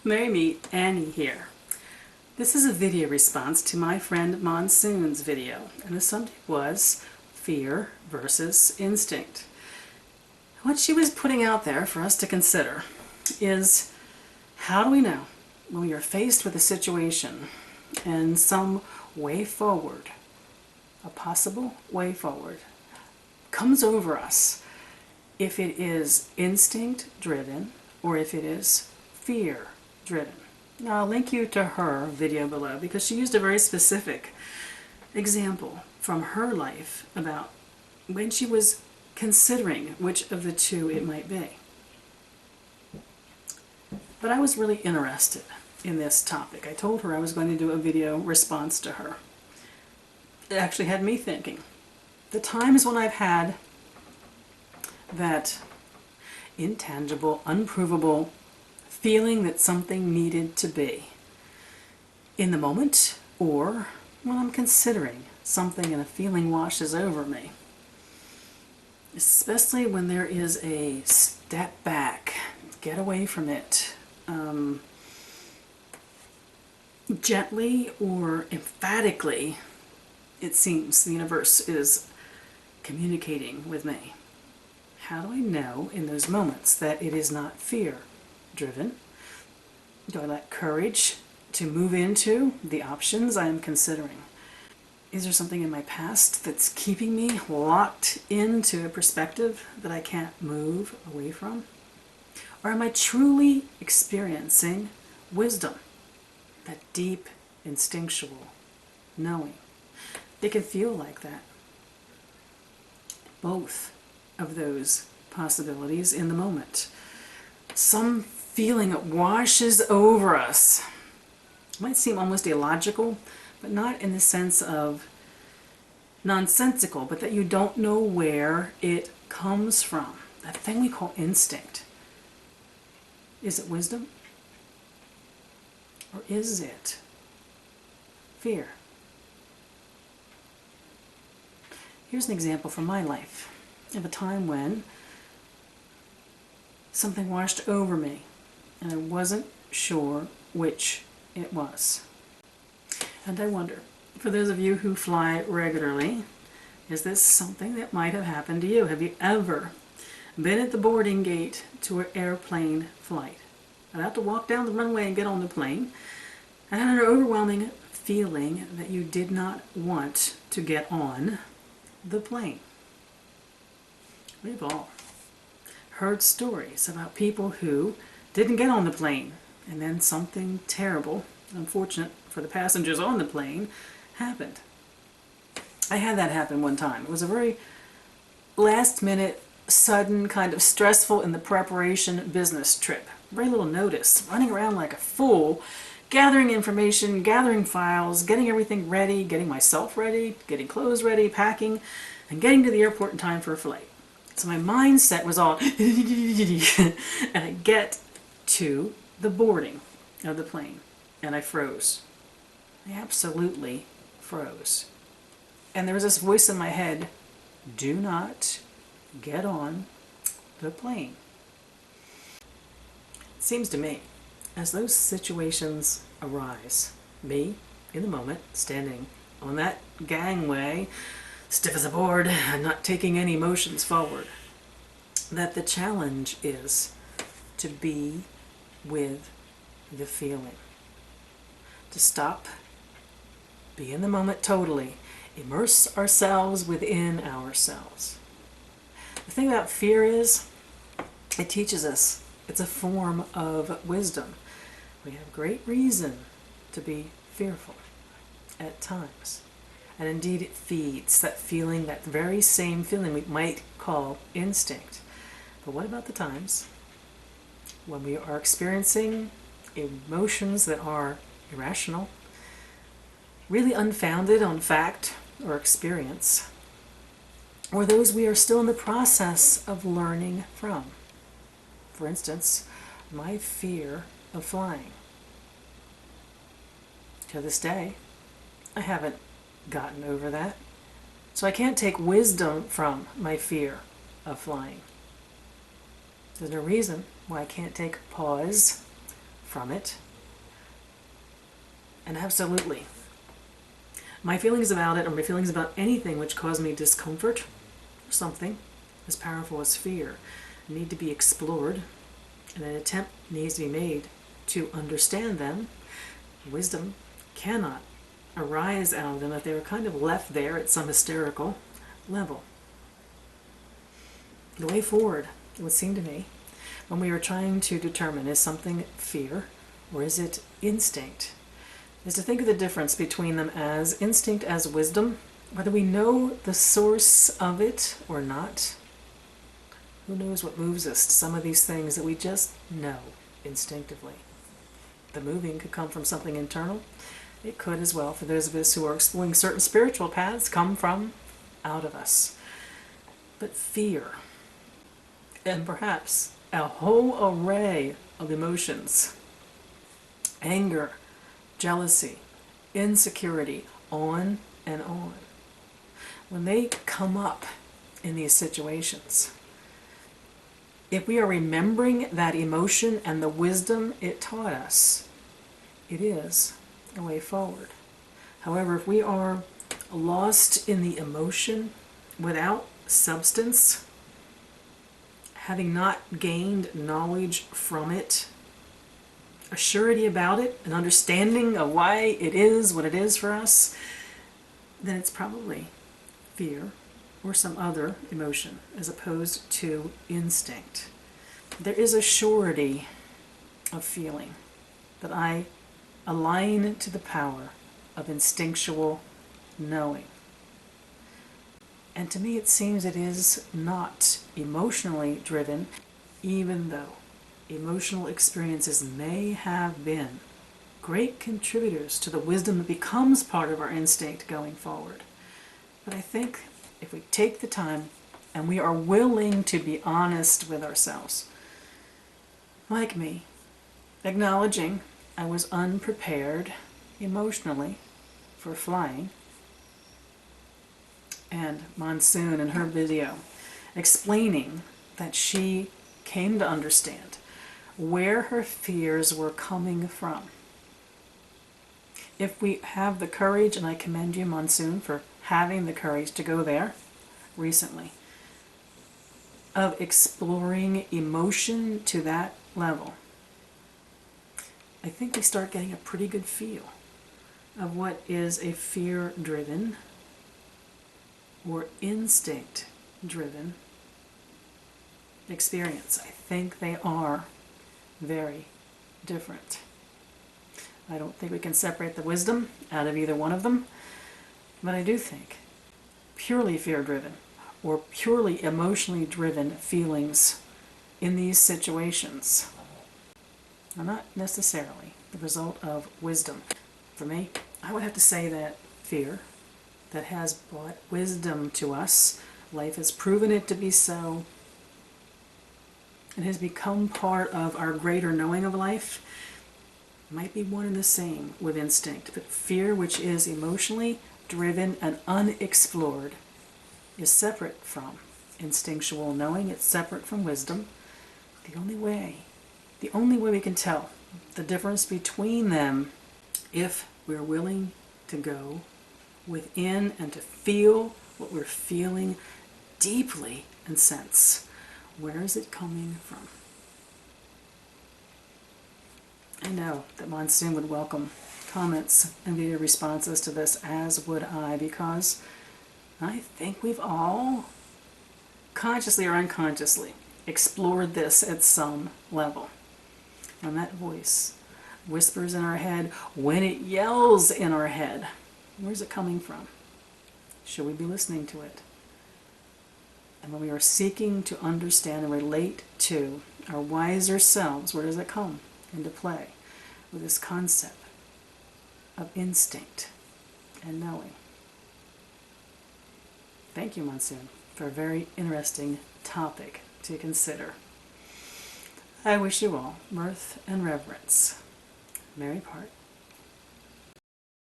May meet Annie here. This is a video response to my friend Monsoon's video, and the subject was fear versus instinct. What she was putting out there for us to consider is, how do we know when we are faced with a situation and some way forward, a possible way forward, comes over us, if it is instinct driven or if it is fear driven. Now I'll link you to her video below because she used a very specific example from her life about when she was considering which of the two it might be. But I was really interested in this topic. I told her I was going to do a video response to her. It actually had me thinking. The times when I've had that intangible, unprovable feeling that something needed to be in the moment, or when I'm considering something and a feeling washes over me. Especially when there is a step back, get away from it, gently or emphatically, it seems the universe is communicating with me. How do I know in those moments that it is not fear-driven? Do I lack courage to move into the options I am considering? Is there something in my past that's keeping me locked into a perspective that I can't move away from? Or am I truly experiencing wisdom, that deep, instinctual knowing? It can feel like that. Both of those possibilities in the moment. Some feeling that washes over us. It might seem almost illogical, but not in the sense of nonsensical, but that you don't know where it comes from. That thing we call instinct. Is it wisdom? Or is it fear? Here's an example from my life of a time when something washed over me and I wasn't sure which it was. And I wonder, for those of you who fly regularly, is this something that might have happened to you? Have you ever been at the boarding gate to an airplane flight, about to walk down the runway and get on the plane, and had an overwhelming feeling that you did not want to get on the plane? We've all heard stories about people who didn't get on the plane, and then something terrible, unfortunate for the passengers on the plane, happened. I had that happen one time. It was a very last minute, sudden, kind of stressful in the preparation business trip. Very little notice, running around like a fool, gathering information, gathering files, getting everything ready, getting myself ready, getting clothes ready, packing, and getting to the airport in time for a flight. So my mindset was all and I get to the boarding of the plane and I froze. I absolutely froze. And there was this voice in my head, do not get on the plane. It seems to me, as those situations arise, me, in the moment, standing on that gangway, stiff as a board, and not taking any motions forward, that the challenge is to be with the feeling. To stop, be in the moment totally, immerse ourselves within ourselves. The thing about fear is, it teaches us. It's a form of wisdom. We have great reason to be fearful at times. And indeed it feeds that feeling, that very same feeling we might call instinct. But what about the times when we are experiencing emotions that are irrational, really unfounded on fact or experience, or those we are still in the process of learning from? For instance, my fear of flying. To this day, I haven't gotten over that. So I can't take wisdom from my fear of flying. There's no reason why I can't take pause, from it. And absolutely, my feelings about it, or my feelings about anything which cause me discomfort, or something as powerful as fear, need to be explored, and an attempt needs to be made to understand them. Wisdom cannot arise out of them if they were kind of left there at some hysterical level. The way forward, it would seem to me, when we are trying to determine is something fear or is it instinct, is to think of the difference between them as instinct as wisdom, whether we know the source of it or not. Who knows what moves us to some of these things that we just know instinctively. The moving could come from something internal. It could as well, for those of us who are exploring certain spiritual paths, come from out of us. But fear, and perhaps a whole array of emotions, anger, jealousy, insecurity, on and on. When they come up in these situations, if we are remembering that emotion and the wisdom it taught us, it is a way forward. However, if we are lost in the emotion without substance, having not gained knowledge from it, a surety about it, an understanding of why it is what it is for us, then it's probably fear or some other emotion as opposed to instinct. There is a surety of feeling that I align to the power of instinctual knowing. And to me it seems it is not emotionally driven, even though emotional experiences may have been great contributors to the wisdom that becomes part of our instinct going forward. But I think if we take the time and we are willing to be honest with ourselves, like me, acknowledging I was unprepared emotionally for flying, and Monsoon in her video explaining that she came to understand where her fears were coming from. If we have the courage, and I commend you, Monsoon, for having the courage to go there recently, of exploring emotion to that level, I think we start getting a pretty good feel of what is a fear-driven or instinct-driven experience. I think they are very different. I don't think we can separate the wisdom out of either one of them, but I do think purely fear-driven or purely emotionally driven feelings in these situations are not necessarily the result of wisdom. For me, I would have to say that fear that has brought wisdom to us, life has proven it to be so, and has become part of our greater knowing of life, might be one and the same with instinct. But fear, which is emotionally driven and unexplored, is separate from instinctual knowing. It's separate from wisdom. The only way we can tell the difference between them, if we're willing to go within and to feel what we're feeling deeply and sense, where is it coming from? I know that Monsoon would welcome comments and video responses to this, as would I, because I think we've all, consciously or unconsciously, explored this at some level. When that voice whispers in our head, when it yells in our head, where's it coming from? Should we be listening to it? And when we are seeking to understand and relate to our wiser selves, where does it come into play? With this concept of instinct and knowing. Thank you, Monsoon, for a very interesting topic to consider. I wish you all mirth and reverence. Merry part.